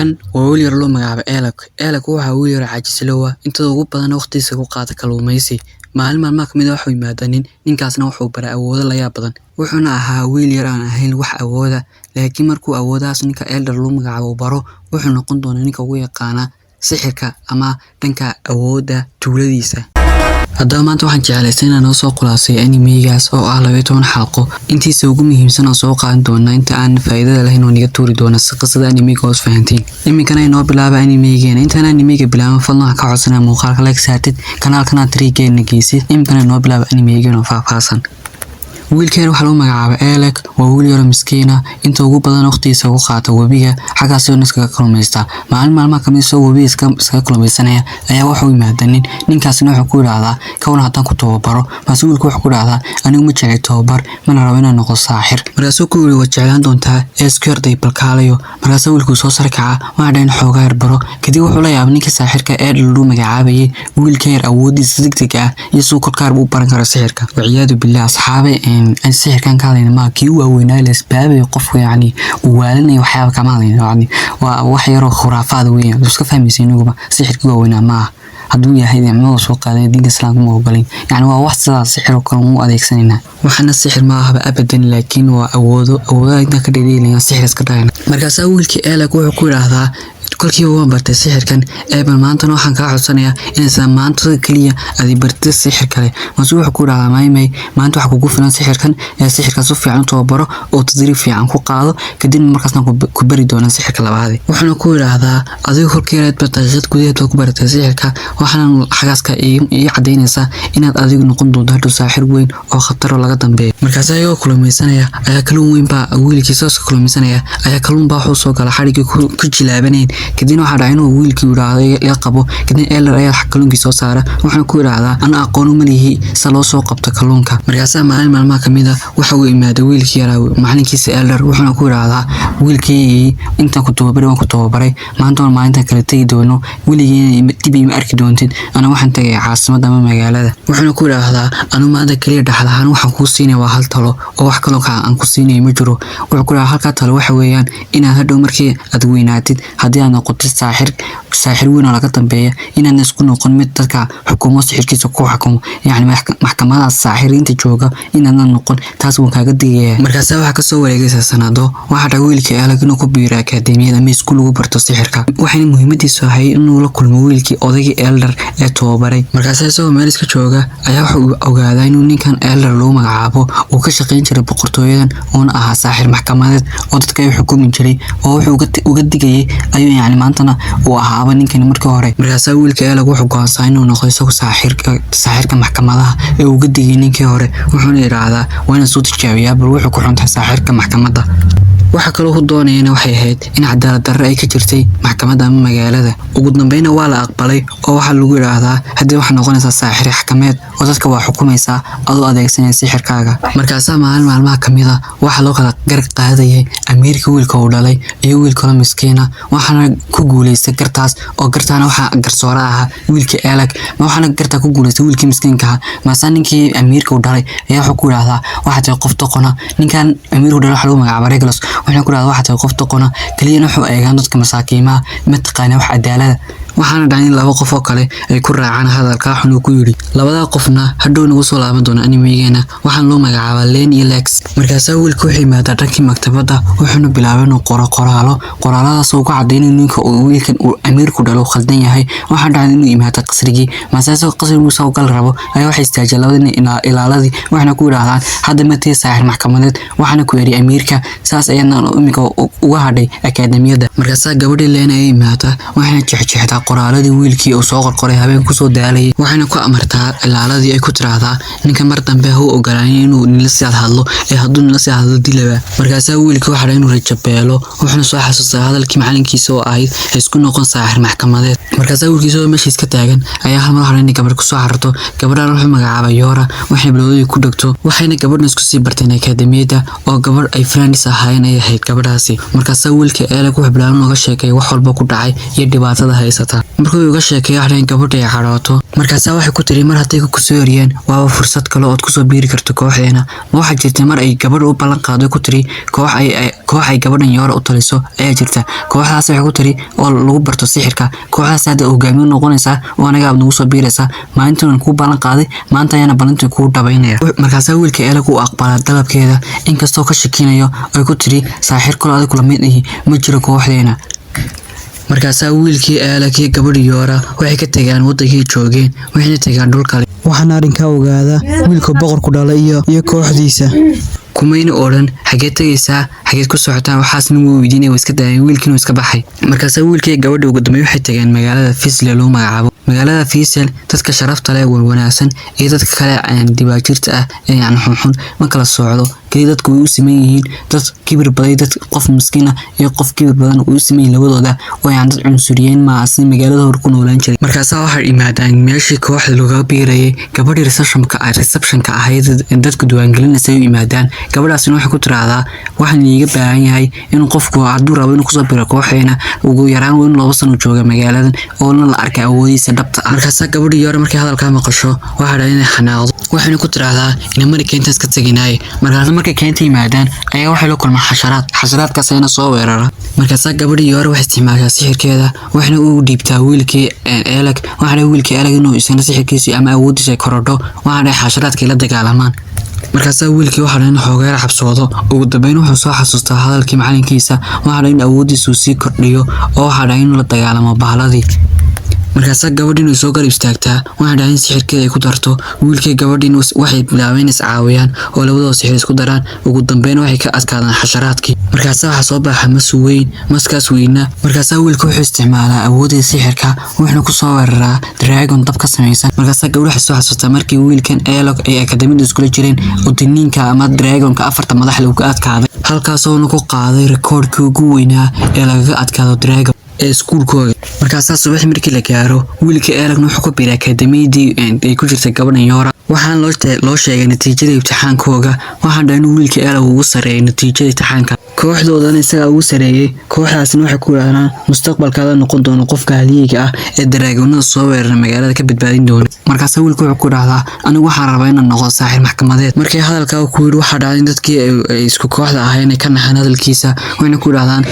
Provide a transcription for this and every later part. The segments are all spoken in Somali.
Kan waa wiil yar loo magacaabo Elak waxa uu yar caajislowa inta ugu badan waqtigiisa ku qaata kalluumaysi maalin maalmaha kamid ah wuxuu yimaadeen ninkaasna wuxuu baray awoodo la yaab badan wuxuuna ahaa wiil yar aan ahayn wax awooda laakiin markuu awoodaas ninka Elder loo magacaabo baro wuxuu noqon doonaa ninka ugu yaqaana sixirka ama dhanka awooda tuuladiisa haddaba maanta waxaan jeclaystay inaan noo soo khulaasay anime-gaas oo ah 12 xalqo intiisa ugu muhiimsan oo soo qaadan doona inta aan faa'iidada lahayn oo niga tuuri doona qisada anime-ga oo fahantiin iminkana inoo bilaaba anime-geena intaan anime-ga bilaabay fadlan ka codsanaa muuqaalka like saatid kanaalkana 3-geena geysid iminkana inoo bilaaba anime-geena oo faahfaahsan wiilkeen waxa loo magacaabo Elak waa wiil yar miskiin ah inta ugu badan waqtigiisa ku qaata wabiga xagaas oo iskaga kalluumaysta maalmaha kamid soo wabiga iskaga kalluumaysanaya ayaa waxa uu yimaadeen ninkaasna wuxuu ku yiraahdaa kawan hadan ku tababaro mas'uulku wuxuu ku yiraahdaa anigu ma jecel tababar mana rabo inaan noqdo saaxir markaasuu ku yiri waad jeclaan doontaa eskeerday balkaalayo markaasuu wiilku soo sarkaca ma dhayn xoogaa yar baro kadib wuxuu la yaabay ninka saaxirka ee loo magacaabayay wiilka yar awoodiisa degdeg ah iyo soo korkaar u baran karo sixirka wiciyaadu bilaa asxaabe أن السحر كان كذا ما كيو أو نايل سباب يقف يعني ووالني وحياة كمان يعني وحيرو خرافات وين بس كفهم يسينوه سحر كيو وين ما هدوية هيدا ما وسوق على دين الإسلام موجودين يعني هو واحد سحر وكلامه أديك سنين وحنا السحر ما هو أبدا لكن هو أوضاع إنك تدري لين السحر سكرنا مركز أول كألك وحكور هذا kolkii uu bartay sixirkan maantana waxaan ka codsanayaa in maanta kaliya aad bartay sixir kale wuxuu ku raacay maanta waxa kugu filan sixirkan sixirka soo fiican tababaro oo tadriib fiican ku qaado kadib markaasna ku bari doona sixirka labaad waxaan ku yiraahdaa adigu kolkii aad bartay gudaheed ku bartay sixirka waxaan xagaaska iyo cadeynaysa inaad adigu noqon doonto saaxir weyn oo khatar laga dambeeyo markaas ayuu kulmaysanaya ayaa kalluun weyn baa wiilkiisa soo kulmaysanaya ayaa kalluun baa wuxuu soo galay xariga ku jilaabaneen kadib waxa dhacay inuu wiilkii yiraahday la qabo kadib Elder ayaa kalluunkiisa soo saara waxaan ku yiraahdaa ana aqoon u malihi saloo soo qabta kalluunka markaas maalmaha kamid ah waxa uu imaaday wiilkii yar macalinkiisa Elder wuxuu ku yiraahdaa wiilkii inta ku tababaray maanta maalinta kale tagi doono wiilkii dib ma arki doontid ana waxaan tagay caasimadda ama magaalada wuxuu ku yiraahdaa anu maanta kaliya dhaxlahan waxaan ku siinay waa hal talo oo wax kale aan ku siinay ma jiro wuxuu ku yiraahdaa halka talo waxa weeyaan inaad hadhow markii aad weynaatid hadii aad noqoto saaxir weyn oo laga dambeeya inaan isku noqon mid dadka xukuumo sixirkiisa ku xukumo yani maxkamadaha saaxiriinta jooga inaan noqon taas uu kaaga digaya markaas waxa ka soo wareegaysa sanado waxa dhaw wiilkii Elak inuu ku biiro akadeemiyada ama iskuul ugu barto sixirka waxay muhiimadiisu ahay inuu la kulmo wiilkii odayga Elder ee tababaray markaas isagoo meel iska jooga ayaa waxa uu ogaaday inuu ninkan Elder loo magacaabo uu ka shaqeyn jiray boqortooyadan oo ahaa saaxir maxkamadeed oo dadka ay xukumi jiray oo wuxuu uga digayay ayuu yani maantana uu ahaaba ninkan markii hore markaas wiilka Elak wuxuu go'aansaday inuu noqdo isagoo saaxirka maxkamadaha ee uga digay ninkii hore wuxuuna yiraahdaa waana soo tijaabiyaa bal wuxuu ku xuntay saaxirka maxkamadda waxa kale oo doonayna waxay ahayd in cadaalad darro ay ka jirtay maxkamadda ama magaalada ugu dambeeyna waa la aqbalay oo waxa lagu yiraahdaa hadii wax noqonaysa saaxir xakameed oo dadka waa xukumaysa adoo adeegsanaya sixirkaaga markaas maalmaha kamid ah waxa loo kala gar qaadayay amiirka wiilka uu dhalay iyo wiilka la miskiina waxana ku guuleystay gartaas oo gartaana waxa garsoora ah wiilka Elak ma waxana garta ku guuleystay wiilkii miskiinka ma ninkii amiirka uu dhalay ayaa wuxuu ku yiraahdaa waxa tay qof toqona ninkan amiirku dhalay waxa loo magacaabo Regulus waxaan ku yiraahdaa waxa tay qof toqona kaliya wuxuu eegaan dadka masaakiimaha ma taqaan wax cadaalad waxaana dhacay laba qof oo kale ay ku raacaan hadalka xun uu ku yiri labada qofna hadhow nagu soo laaban doona anime-geena waxaan loo magacaabaa Len iyo Lex markaas wiilku wuxuu yimaadaa dhankii maktabadda wuxuuna bilaabay inuu qoraaladaas oo ku cadeynay ninka uu wiilkan uu amiirku dhalo khaldan yahay waxa dhacay inuu yimaado qasrigii maasaasoo qasrigu soo gal rabo ayaa waxa istaajay labadii ilaaladii waxna ku yiraahdaan hadda ma tii saaxir maxkamadeed waxana ku yiri amiirka saas ayana imika uga hadhay akadeemiyada markaas gabadhii Len ay yimaada waxana jexjeexda qoraaladii wiilkii uu soo qorqoray habeen ku soo daalay waxana ku amartaa ilaaladii ay ku tiraahdaa ninka mar dambe uu ogolaanay inuu nilsi hadlo ee hadduu nilsi hadlo dilaba markaas wiilkii waxa inuu rajabeelo wuxuuna soo xasuustay hadalkii macalinkiisa oo ahayd isku noqon saaxir maxkamadeed markaas wiilkii soo meeshiis ka taagan ayaa hal mar horey gabar ku soo xarto gabadha wuxuu magacaabay Yora waxay bilowday ku dhagto waxayna gabadhan isku sii barteen akadeemiyada oo gabar ay friends ahaayeen ay ahayd gabadhaasi markaas wiilkii Elak wuxuu bilaabay inuu ka sheekay wax walba ku dhacay iyo dhibaatada haysata qaadataa markuu uga sheekeeyo in gabadha ay cadhooto markaas waxay ku tiri mar haday ku soo yariyeen waa fursad kale oo ku soo biiri karto kooxdeena waxa jirtay mar ay gabadh u ballan qaado ku tiri koox ay gabadhan yoora u taliso ayaa jirta kooxdaas waxay ku tiri oo lagu barto sixirka kooxdaas hada hogaamiye noqonaysa oo anaga nagu soo biiraysa maalintan ku ballan qaaday maanta ayana ballantii ku dhabaynaya markaas wiilka eelaga uu aqbalay dalabkeeda inkastoo ka shakinayo ay ku tiri saaxir kale adag la mid ah ma jiro kooxdeena markaas wiilkii eelaga gabadh yoora waxay ka tagaan wadankii joogeen waxayna tagaan dhul kale waxaan arinka ogaada wiilka boqorku dhalay iyo kooxdiisa kumayna oran xageed tagaysaa xageed ku socotaan waxaasna wuu weydiinay iska daayay wiilkiina iska baxay markaas wiilkii gabadha ugu dambeeyay waxay tageen magaalada Fiisel loo magacaabo magaalada Fiisel dadka sharafta leh oo wanaagsan iyo dadka kale aan dibaajirta ah ee aan xunxun ma kala socdo kaliya dadku way u siman yihiin dad kibir baday dad qof miskiin ah iyo qof kibir badan oo u siman yihiin labadooda oo aan dad cunsuriyeen ma asii magaalada hor ku noolaan jiray markaas waxa imaadaan meeshii kooxda looga biirayay gabadhii reception-ka ahayd dadku diiwaangelinayay u imaadaan gabadhaasina waxay ku tiraahdaa waxaan iiga baahan yahay in qofku hadduu rabo inuu ku soo biiro kooxeena ugu yaraan waa in 2 sano jooga magaaladan oo la arkay awoodiisa dhabta ah markaas gabadhii yar markay hadalka maqasho waxa dhahay inay xanaaqdo waxayna ku tiraahdaa in markay intaas ka taginay markay keentay yimaadaan ayaa waxay la kulmaan xasharaadkaas ayna soo weerara markaas gabadhii yar waxay isticmaashaa sixirkeeda waxayna u dhiibtaa wiilkii elag inuu isna sixirkiisa ama awoodiisa korodho waxaana xasharaadkii la dagaalamaan markaas wiilkii waxa in xoogaa xabsoodo ugu dambeyn wuxuu soo xasuustaa hadalkii macalinkiisa waxa in awoodiisu sii kordhiyo oo waxa in la dagaalamo bahladii markaas gabadhiinu soo garab istaagtaa waxa dhahay sixirkeeda ay ku darto wiilkii gabadhiinu waxay bilaabeen caawiyaan oo labadooda sixir isku daraan ugu dambeyn waxay ka adkaadaan xasharaadkii markaas waxa soo baxay maskaas weyna markaas wiilku wuxuu isticmaalaa awoodda sixirka wuxuu ku soo weeraraa dragon dab ka samaysan markaas gabadhu waxay soo xasuustaa markii wiilkan ay akademiyada isku jireen oo diniinka ama dragonka afarta madax lagu adkaaday halkaas oo uu ku qaaday rikoodhkii ugu weynaa ee laga adkaado dragon iskuulkooda markaas subax markii la gaaro wiilka eelagna wuxuu ku biiray akademiyadii ay ku jirtay gabadhan yoora waxaan loo sheegay natiijada imtixaankooda waxaan dhahay in wiilka eelag ugu sareeyay natiijada imtixaanka kooxdoodana isaga ugu sareeyay kooxdaasna waxay ku yiraahdaan mustaqbalkaada noqon doono qofka haliyeyga ah ee daraagoonada soo weerara magaalada ka badbaadin doona markaas wiilku wuxuu ku yiraahdaa anigu waxaan rabaa inaan noqdo saaxir maxkamadeed markii hadalka ku yiri waxa dhacay dadkii ay isku kooxda ahaayeen ka naxan hadalkiisa waxayna ku yiraahdaan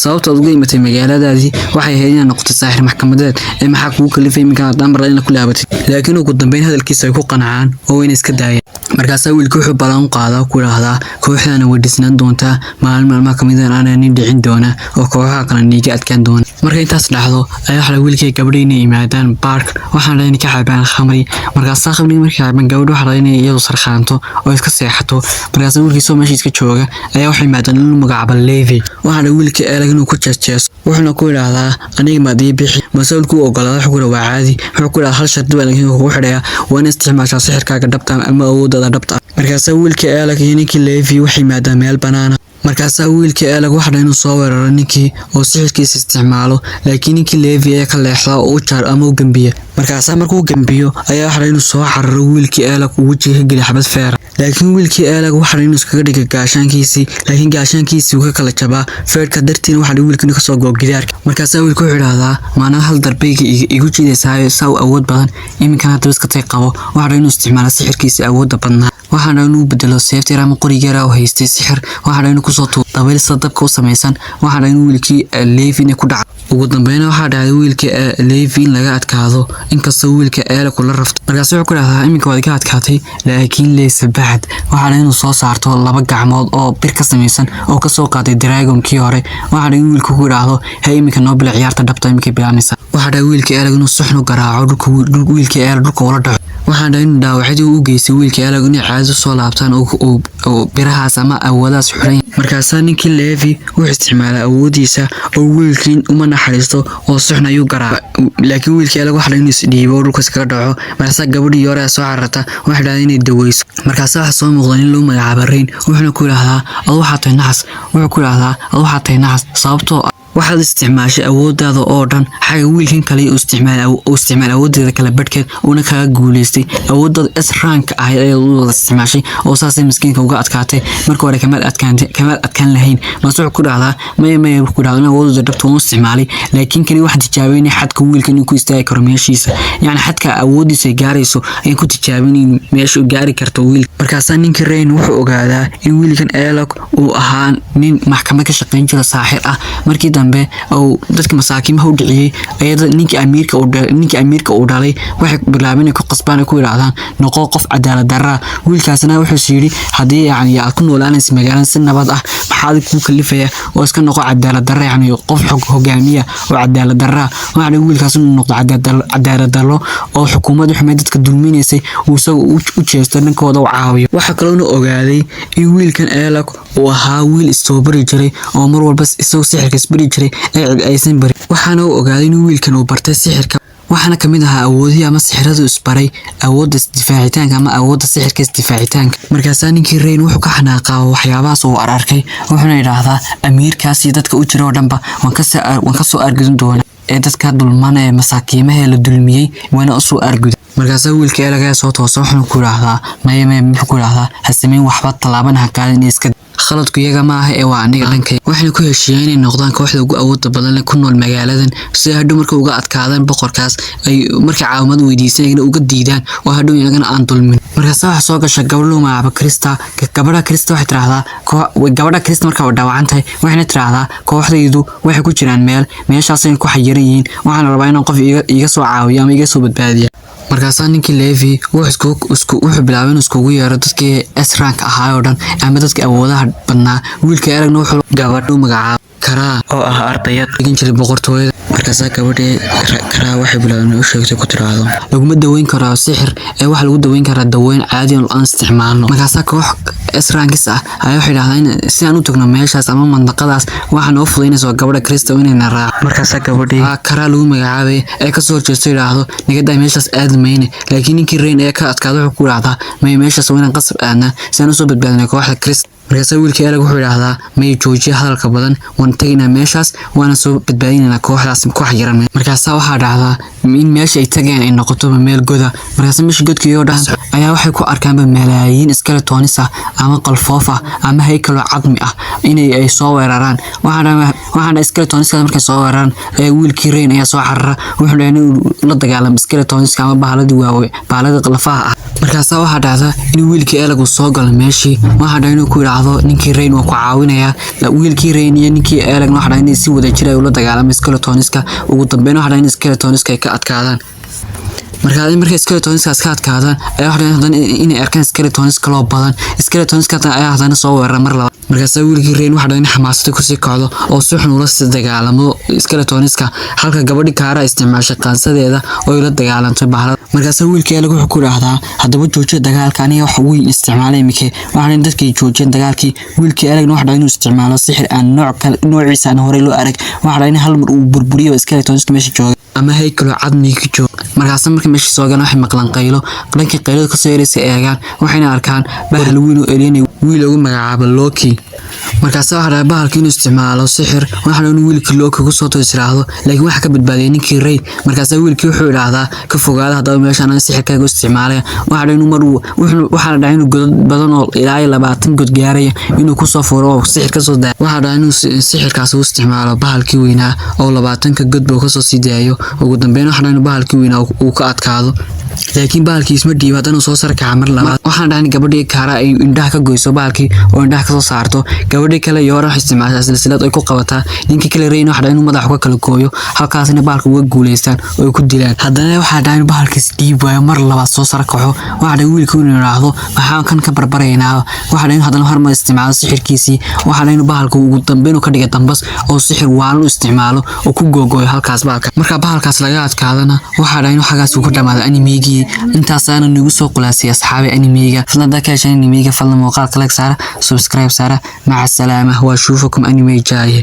sababta ugu imatay magaaladaadii waxay ahayd inaan noqoto saaxir maxkamadeed ee maxaa kugu kalifay iminka dambar in la ku laabatay laakiin ugu dambeyn hadalkiisa ay ku qanacaan oo inay iska daayeen markaas wiilku wuxuu balan qaadaa ku yiraahdaa kooxdana way dhisnaan doontaa maalmaha kamid ah aanay dhicin doona oo kooxaha kale niga adkaan doona marka intaas dhacdo ayaa waxa wiilkii gabadhiina imaadaan park waxaan leeyahay ka xabaan khamri markaas khamri markii xabaan gabadhu waxa leeyahay iyadu sarxaanto oo iska seexato markaas wiilkii soo meesha iska jooga ayaa waxa imaadaan inuu magacaabo Levi waxaan wiilkii eelaga inuu ku jees wuxuuna ku yiraahdaa aniga ma dii bixi mas'uulku ogolaado wuxuu waa caadi wuxuu ku yiraahdaa hal shart baa laga ugu xidhaya waan isticmaashaa sixirkaaga dhabta ama awoodada dhabta markaas wiilkii eelaga iyo ninkii Levi waxay imaadaan meel banaana markaas wiilkii eelaga waxa inuu soo weeraro ninkii oo sixirkiisa isticmaalo laakiin ninkii Levi ayaa ka leexda oo u jaar ama u gambiya markaas markuu gambiyo ayaa waxa inuu soo xararo wiilkii eelaga ugu jeegal xabad feer laakiin wiilkii eelaga waxa inuu iskaga dhigay gaashaankiisii laakiin gaashaankiisii uu ka kala jabaa feerka dartiin waxa wiilkii ka soo go'gidaar markaas wiilku wuxuu yiraahdaa maana hal darbeyga igu jiidaysaa saw awood badan iminkan hadda iska tay qabo waxa inuu isticmaalo sixirkiisa awoodda badnaa waxaan inuu bedelo seeftir ama qorigeera oo haystay sixir waxaan inuu ku soo dabeel sadabka u samaysan waxaan inuu wiilkii Levi ku dhaco ugu dambeyn waxa dhacay wiilkii Levi laga adkaado inkastoo wiilka eelaga la rafto markaas wuxuu ku yiraahdaa iminka waad ka adkaatay laakiin leeysa baxad waxaan inuu soo saarto 2 gacmood oo bir ka samaysan oo ka soo qaaday dragonkii hore waxaan inuu wiilku ku yiraahdo hay iminka Nobel ciyaarta dhabta iminka bilaanaysa waxa dhacay wiilkii eelaga inuu suxnu garaaco wiilkii eelaga dhulka wala dhaco waxaan in dhaawacadii u geysay wiilkii eelaga inay caado soo laabtaan oo birahaas ama awoodaas xuran markaas ninkii Levi wuxuu isticmaalay awoodiisa oo wiilkii uma naxariisto oo suxna ayuu garaac laakiin wiilkii eelaga waxa inuu isdhiibo dhulka iska dhaco markaas gabadhii yore soo cararta waxa dhacay inay daweyso markaas waxa soo muuqday in loo magacaabo Rain wuxuuna ku yiraahdaa ad waxa tahay naxas wuxuu ku yiraahdaa ad waxa tahay naxas sababtoo waxaad isticmaashay awooddaada oo dhan xaga wiilkan kale uu isticmaal awooddeeda kala badhkeed uuna kaga guuleystay awooddaada S-rank ahayd ayaad u wada isticmaashay oo saasay miskiinka uga adkaatay marka hore kamaad adkaan lahayn mas wuxuu ku dhahdaa maya ku dhahdaa awoodda dhabta uu isticmaalay laakiin kani waxa tijaabeynay xadka wiilkan inuu ku istaagi karo meeshiisa yani xadka awoodiisa gaarayso ayaan ku tijaabinay meesha uu gaari karto wiil markaas ninkii Rain wuxuu ogaadaa in wiilkan Alec uu ahaa nin maxkamad ka shaqeyn jira saaxir ah markii dambe oo dadka masaakiinta u dhiciyay ayada ninkii amiirka uu dhalay waxay bilaabeen ku qasbaan ku yiraahdaan noqo qof cadaalad darra wiilkaasna wuxuu yiri hadii yani aad ku noolaanaysa magaalada si nabad ah maxaad ku kalifaya oo iska noqo cadaalad darra yani qof hogaamiya oo cadaalad darra waxana wiilkaas inuu noqdo cadaalad darro oo xukuumadda xumeed dadka dulminaysay uu soo u jeesto ninkooda u caawiyo waxa kale oo ogaaday in wiilkan Alec uu ahaa wiil istoobar jiray oo mar walba isoo sixirka isbari jiray aysan bari waxaana uu ogaaday in wiilkan uu bartay sixirka waxaana kamid ahaa awoodii ama sixiradu isbaray awoodda isdifaacitaanka ama awoodda sixirka isdifaacitaanka markaas ninkii Rain wuxuu ka xanaaqaa waxyaabahaas oo arkay wuxuuna yiraahdaa amiirkaasi dadka u jira oo dhanba waan ka soo argidin doonaa ee dadka dulman ee masaakiimaha la dulmiyay waana soo argid markaas wiilka Alec soo tooso wuxuu ku yiraahdaa maya wuxuu ku yiraahdaa hasameyn waxba talaabanaha kaalin iska khaladku iyaga ma aha ee waa aniga dhankay waxay ku heshiiyeen inay noqdaan kooxda ugu awoodda badan ku nool magaaladan si hadhow marka uga adkaadaan boqorkaas ay marka caawimad weydiisanayna uga diidaan oo hadhow iyagana aan dulmin markaas waxa soo gashay gabadhu magaca Krista gabadha Krista waxay tiraahdaa gabadha Krista marka uu dhaawacan tahay waxayna tiraahdaa kooxdaydu waxay ku jiraan meeshaas ay ku xayiran yihiin waxaan rabaa inaan qof iga soo caawiyo ama iga soo badbaadiyo markaas ninkii Levi wuxuu bilaabay inuu isku yeero dadkii S-rank ahaa oo dhan ama dadka awoodaha badnaa wiilka Alec wuxuu gabadhu magaca Kara oo ah ardayad dhigin jiray boqortooyada markaas gabadhii Kara waxay bilaabeen u sheegtay ku tiraahdo laguma daweyn karo sixir ee waxa lagu daweyn karaa daweyn caadi oo aan isticmaalno markaas koox S-rankis ah ayaa waxay yiraahdeen si aan u tagno meeshaas ama mandaqadaas waxaan u fududeynayso gabadha Krista inay raac markaas gabadhii Kara lagu magacaabay ee ka soo jeestay yiraahdo nigada meeshaas aad mayne laakiin ninkii Rain ee ka adkaado wuxuu ku yiraahdaa meeshaas waa inaan qasab aadna si aan u soo badbaadino kooxda Krista markaas wiilka Alec wuxuu yiraahdaa may joojiyo hadalka badan waan tagnaa meeshaas waana soo badbaadinayna kooxdaas koox yaran markaas waxa dhacdaa in meesha ay tageen ay noqoto meel goda markaas meesha godkii oo dhan ayaa waxay ku arkaan malaayiin skeletons ama qalfoof ama haykal cadmi ah inay ay soo weeraraan waxaana skeletons markay soo weeraraan ee wiilkii Rain ayaa soo xarara wuxuu dhahay inuu la dagaalamo skeletons ama bahalada waaweyn bahalada qalfaha ah markaas waxa dhacdaa in wiilkii Alec uu soo galo meeshii waxa dhahay inuu ku yiraahdo ninkii Rain waa ku caawinaya wiilkii Rain iyo ninkii Alec waxa dhahay inay si wada jir ay ula dagaalamo skeletons ugu dambeyn waxa dhahay in skeletons ay ka adkaadaan markay skeletons ka adkaadaan ayaa waxa dhahay inay arkaan skeletons kala badan skeletons ka ayaa hadana soo weerar mar labaad markaas wiilkii Rain waxa dhahay in xamaasada ku sii kacdo oo si xun ula dagaalamo skeletons halka gabadhi Kara isticmaashay qaansadeeda oo ila dagaalanto bahalada markaas wiilkii Alec wuxuu ku raahdaa hadaba joojiyo dagaalka aniga wax weyn isticmaalay imike waxaan dadkii joojiyeen dagaalkii wiilkii Alec waxa dhahay inuu isticmaalo sixir aan noociisa aan hore loo arag waxa dhahay in hal mar uu burburiyo skeletons meesha jooga ama haykal cadmi ka jooga markaas markii meesha soo galaan waxay maqlaan qaylo dhankii qaylada ka soo yeeraysa eegaan waxayna arkaan bahal weyn oo Elena wiil ugu magacaabo Loki markaas waxa dhahay bahalkii inuu isticmaalo sixir waxaana inuu wiilkii Loki ku soo toosiraado laakiin waxa ka badbaadiyay ninkii Rain markaas wiilkii wuxuu yiraahdaa ka fogaada hadaba meeshaan aan sixirkaaga isticmaalay waxa dhahay inuu mar waxa dhahay inuu god badan oo ilaa 20 god gaaraya inuu ku soo furo sixir ka soo daa waxa dhahay inuu sixirkaas u isticmaalo bahalkii weynaa oo 20 god buu ka soo sidaayo ugu dambeyn waxa dhahay bahalkii weynaa uu ka adkaado laakiin bahalkii isma dhiibadana soo sarkaa mar labaad waxaan dhahay gabadhii Kara ay indhaha ka goyso bahalkii oo indhaha ka soo saarto gabadhii kale yoora isticmaashay silsilad ay ku qabataa ninkii kale Rain waxa dhahay inuu madax ka kala gooyo halkaasina bahalka uga guuleystaan oo ku dilaan haddana waxa dhahay bahalkiis dhiib waayo mar labaad soo sarkaxo waxa dhahay wiilkii inuu yiraahdo waxaan kan ka barbaraynaa waxa dhahay haddana har ma isticmaalo sixirkiisii waxa dhahay inuu bahalka ugu dambeyn ka dhigo dambas oo sixir waan u isticmaalo oo ku googooyo halkaas bahalka marka bahalkaas laga adkaadana waxa dhahay inuu xagaas ku dhamaado anime intaas aan nagu soo qulaasay asxaabi anime-ga fadlan ka heshay anime-ga fadlan muuqaalka like saara subscribe saara maca salaama wa shuufakum anime jaaye